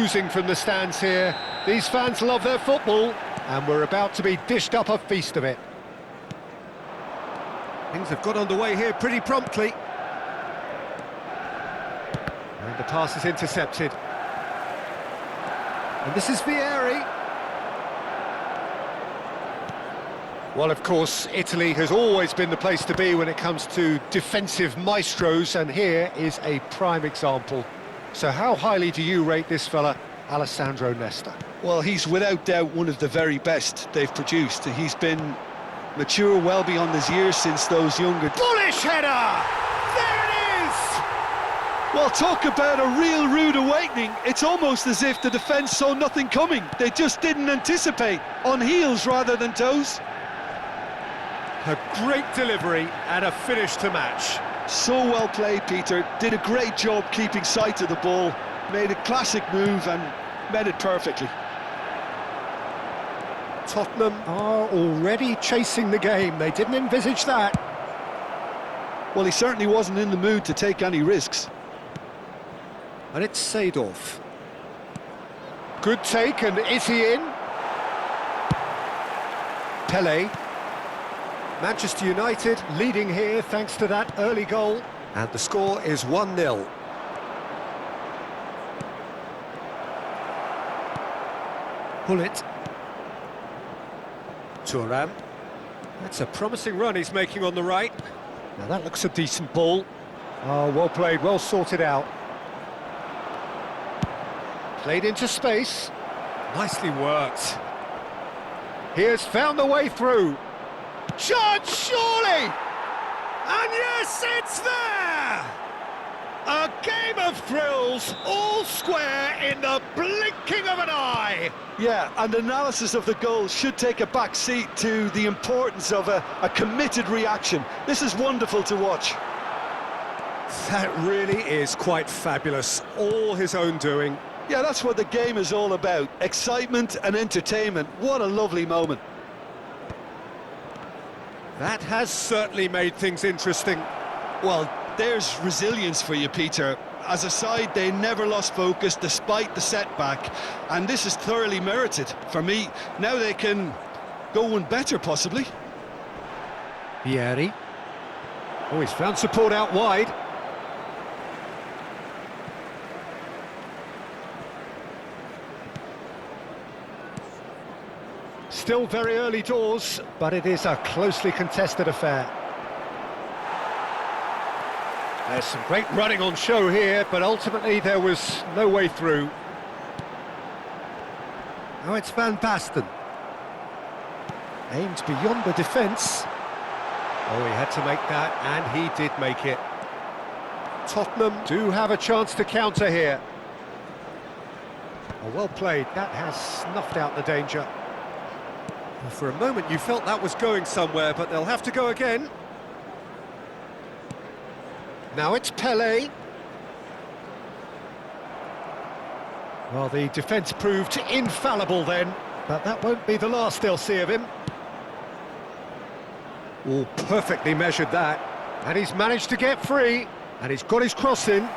oozing from the stands here. These fans love their football, and we're about to be dished up a feast of it. Things have got underway here pretty promptly. And the pass is intercepted. And this is Vieri. Well, of course, Italy has always been the place to be when it comes to defensive maestros, and here is a prime example. So how highly do you rate this fella, Alessandro Nesta? Well, he's without doubt one of the very best they've produced. He's been mature well beyond his years since those younger... Bullish header! There it is! Well, talk about a real rude awakening. It's almost as if the defence saw nothing coming. They just didn't anticipate, on heels rather than toes. A great delivery and a finish to match. So well played, Peter. Did a great job keeping sight of the ball. Made a classic move and met it perfectly. Tottenham are already chasing the game. They didn't envisage that. Well, he certainly wasn't in the mood to take any risks. And it's Seedorf. Good take, and is he in? Pele. Manchester United leading here thanks to that early goal. And the score is 1-0. Hullet. Thuram. That's a promising run he's making on the right. Now that looks a decent ball. Oh, well played, well sorted out. Played into space. Nicely worked. He has found the way through. Chance, surely! And yes, it's there! A game of thrills, all square in the blinking of an eye! Yeah, and analysis of the goal should take a back seat to the importance of a committed reaction. This is wonderful to watch. That really is quite fabulous, all his own doing. Yeah, that's what the game is all about, excitement and entertainment. What a lovely moment. That has certainly made things interesting. Well, there's resilience for you, Peter. As a side, they never lost focus despite the setback, and this is thoroughly merited. For me, now they can go one better, possibly. Vieri. Oh, he's found support out wide. Still very early doors, but it is a closely contested affair. There's some great running on show here, but ultimately there was no way through. Now it's Van Basten. Aimed beyond the defence. Oh, he had to make that, and he did make it. Tottenham do have a chance to counter here. Oh, well played. That has snuffed out the danger. Well, for a moment you felt that was going somewhere, but they'll have to go again. Now it's Pele. Well, the defence proved infallible then, but that won't be the last they'll see of him. Oh, perfectly measured that. And he's managed to get free, and he's got his cross in.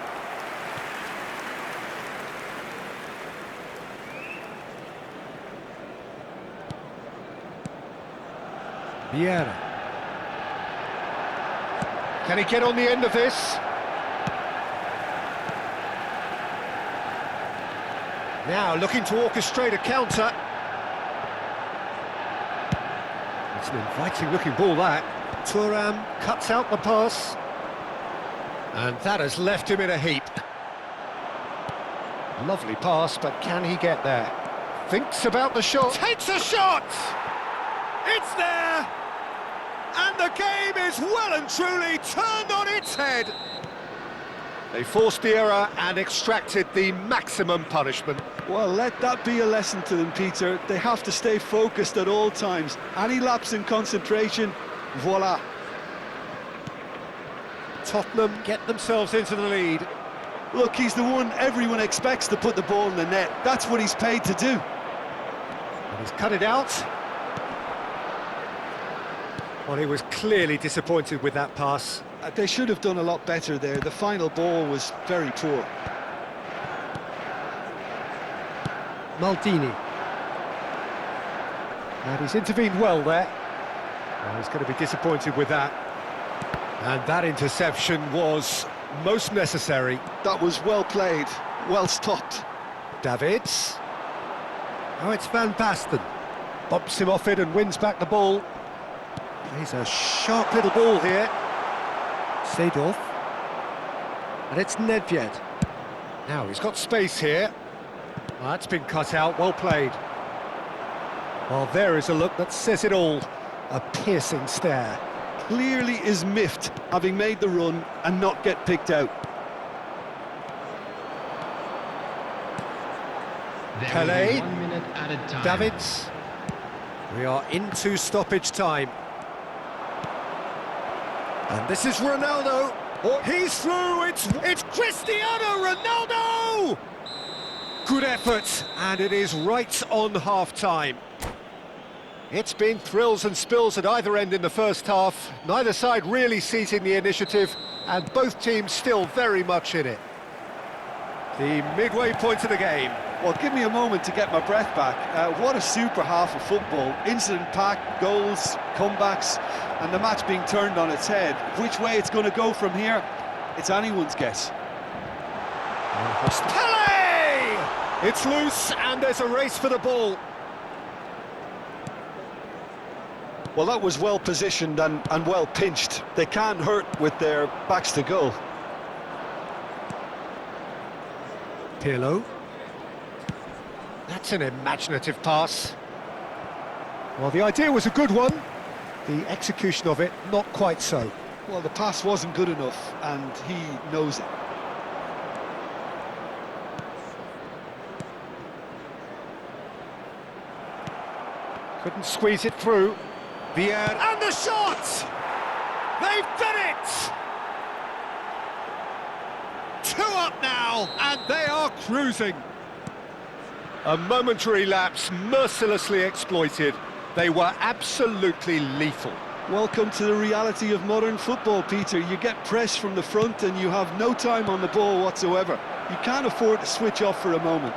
Vieira. Can he get on the end of this? Now looking to orchestrate a counter. It's an inviting looking ball, that. Thuram cuts out the pass. And that has left him in a heap. Lovely pass, but can he get there? Thinks about the shot. Takes a shot! It's there! And the game is well and truly turned on its head. They forced the error and extracted the maximum punishment. Well, let that be a lesson to them, Peter. They have to stay focused at all times. Any lapse in concentration, voila. Tottenham get themselves into the lead. Look, he's the one everyone expects to put the ball in the net. That's what he's paid to do. And he's cut it out. Well, he was clearly disappointed with that pass. They should have done a lot better there. The final ball was very poor. Maldini. And he's intervened well there. Well, he's going to be disappointed with that. And that interception was most necessary. That was well played, well stopped. Davids. Oh, it's Van Basten. Bumps him off it and wins back the ball. Plays a sharp little ball here. Seedorf. And it's Nedved. Now he's got space here. Well, that's been cut out, well played. Well, there is a look that says it all. A piercing stare. Clearly is miffed, having made the run and not get picked out. Pelé. 1 minute added time. Davids. We are into stoppage time. And this is Ronaldo. Oh, he's through. It's Cristiano Ronaldo! Good effort, and it is right on half-time. It's been thrills and spills at either end in the first half. Neither side really seizing the initiative, and both teams still very much in it. The midway point of the game. Well, give me a moment to get my breath back. What a super half of football. Incident-packed, goals, comebacks, and the match being turned on its head. Which way it's going to go from here, it's anyone's guess. Pelé! It's loose, and there's a race for the ball. Well, that was well positioned and well pinched. They can't hurt with their backs to goal. Pirlo. That's an imaginative pass. Well, the idea was a good one. The execution of it, not quite so. Well, the pass wasn't good enough, and he knows it. Couldn't squeeze it through. Vieira, and the shot! They've done it! 2 up now, and they are cruising. A momentary lapse, mercilessly exploited. They were absolutely lethal. Welcome to the reality of modern football, Peter. You get pressed from the front and you have no time on the ball whatsoever. You can't afford to switch off for a moment.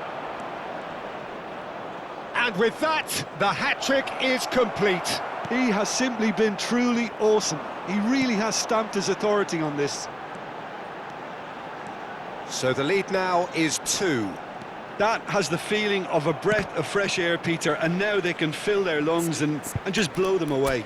And with that, the hat-trick is complete. He has simply been truly awesome. He really has stamped his authority on this. So the lead now is 2. That has the feeling of a breath of fresh air, Peter, and now they can fill their lungs and just blow them away.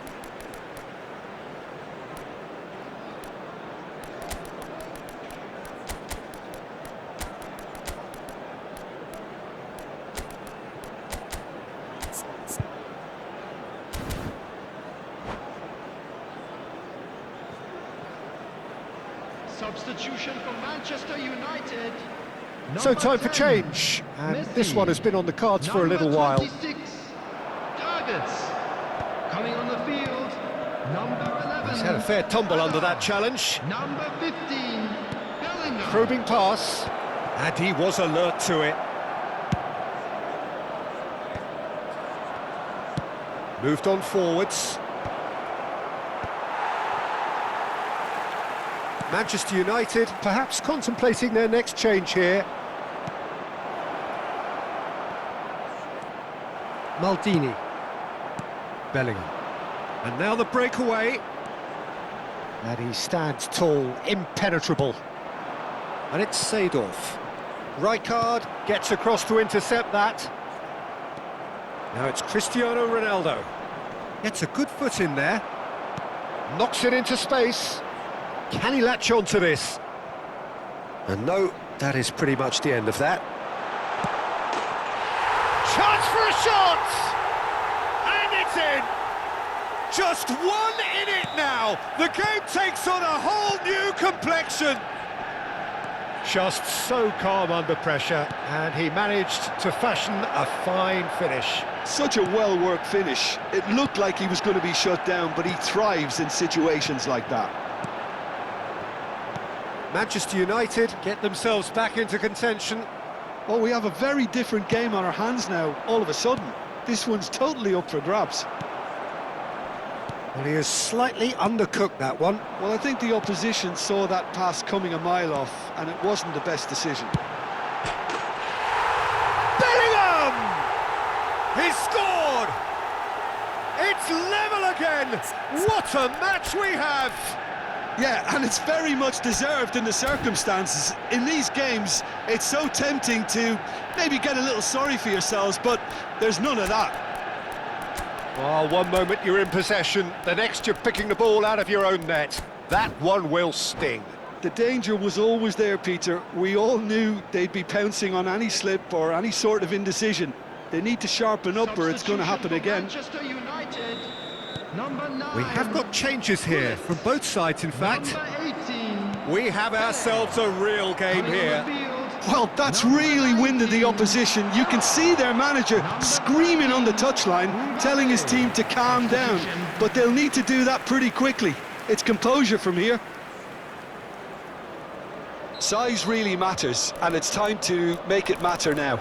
Substitution for Manchester United. So time for change, and this one has been on the cards for a little while. 26, targets. Coming on the field, number 11. He's had a fair tumble under that challenge. Number 15, Bellingham. Probing pass, and he was alert to it. Moved on forwards. Manchester United perhaps contemplating their next change here. Maldini. Bellingham. And now the breakaway. And he stands tall, impenetrable. And it's Seedorf. Rijkaard gets across to intercept that. Now it's Cristiano Ronaldo. Gets a good foot in there. Knocks it into space. Can he latch on to this? And no, that is pretty much the end of that. Chance for a shot! And it's in! Just one in it now! The game takes on a whole new complexion! Just so calm under pressure, and he managed to fashion a fine finish. Such a well-worked finish. It looked like he was going to be shut down, but he thrives in situations like that. Manchester United get themselves back into contention. Well, we have a very different game on our hands now, all of a sudden. This one's totally up for grabs. Well, he has slightly undercooked that one. Well, I think the opposition saw that pass coming a mile off, and it wasn't the best decision. Bellingham! He's scored! It's level again! What a match we have! Yeah, and it's very much deserved in the circumstances. In these games, it's so tempting to maybe get a little sorry for yourselves, but there's none of that. Well, one moment you're in possession, the next you're picking the ball out of your own net. That one will sting. The danger was always there, Peter. We all knew they'd be pouncing on any slip or any sort of indecision. They need to sharpen up or it's going to happen again. Manchester United, number 9. We have got changes here from both sides, in fact. Number 18. We have ourselves a real game Coming on here. the field, Well, that's really winded the opposition. You can see their manager screaming on the touchline, telling his team to calm down. But they'll need to do that pretty quickly. It's composure from here. Size really matters, and it's time to make it matter now.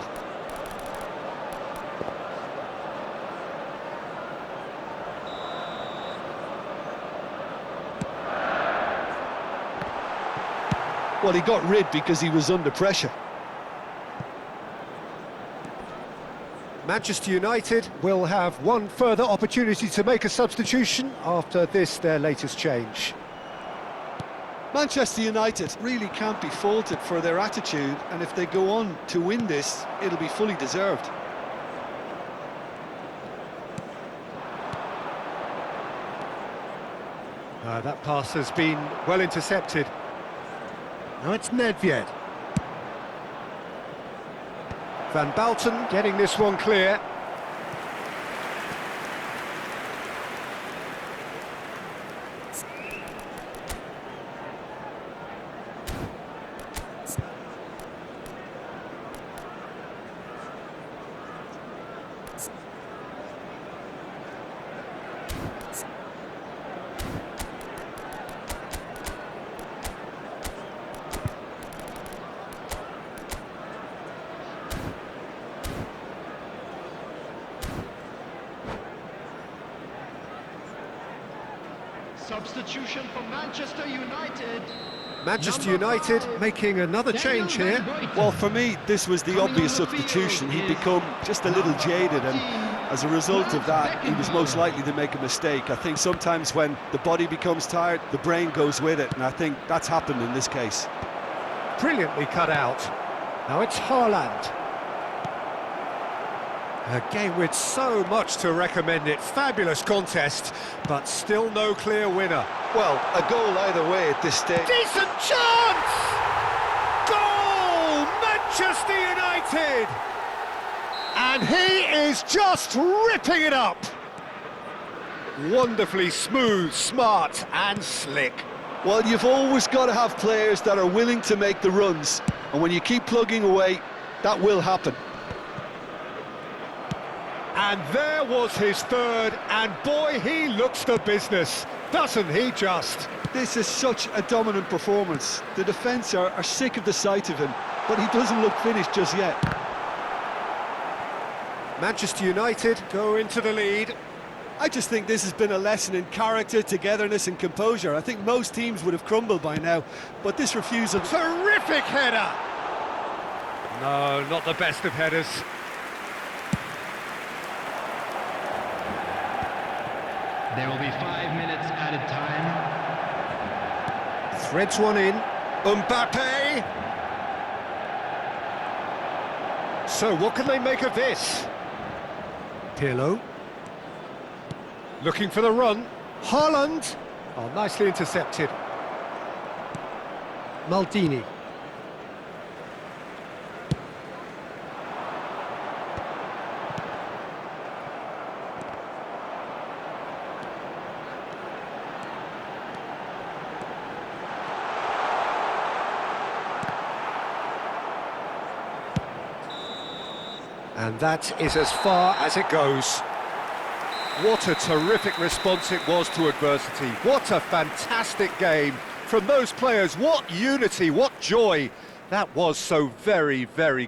Well, he got rid because he was under pressure. Manchester United will have one further opportunity to make a substitution after this, their latest change. Manchester United really can't be faulted for their attitude, and if they go on to win this, it'll be fully deserved. That pass has been well intercepted. Now it's Nedved. Van Balten getting this one clear. Substitution for Manchester United. Manchester Number United 5, making another change here. Well, for me, this was the obvious substitution. He'd become just a little jaded, and as a result of that, he was most likely to make a mistake. I think sometimes when the body becomes tired, the brain goes with it, and I think that's happened in this case. Brilliantly cut out. Now it's Haaland. A game with so much to recommend it. Fabulous contest, but still no clear winner. Well, a goal either way at this stage. Decent chance! Goal! Manchester United! And he is just ripping it up. Wonderfully smooth, smart and slick. Well, you've always got to have players that are willing to make the runs, and when you keep plugging away, that will happen. And there was his third, and boy, he looks the business, doesn't he just? This is such a dominant performance. The defence are sick of the sight of him, but he doesn't look finished just yet. Manchester United go into the lead. I just think this has been a lesson in character, togetherness and composure. I think most teams would have crumbled by now, but this refusal... Terrific header! No, not the best of headers. There will be 5 minutes added time. Threads one in. Mbappe! So, what can they make of this? Pirlo. Looking for the run. Haaland! Oh, nicely intercepted. Maldini. And that is as far as it goes. What a terrific response it was to adversity. What a fantastic game from those players. What unity, what joy. That was so very, very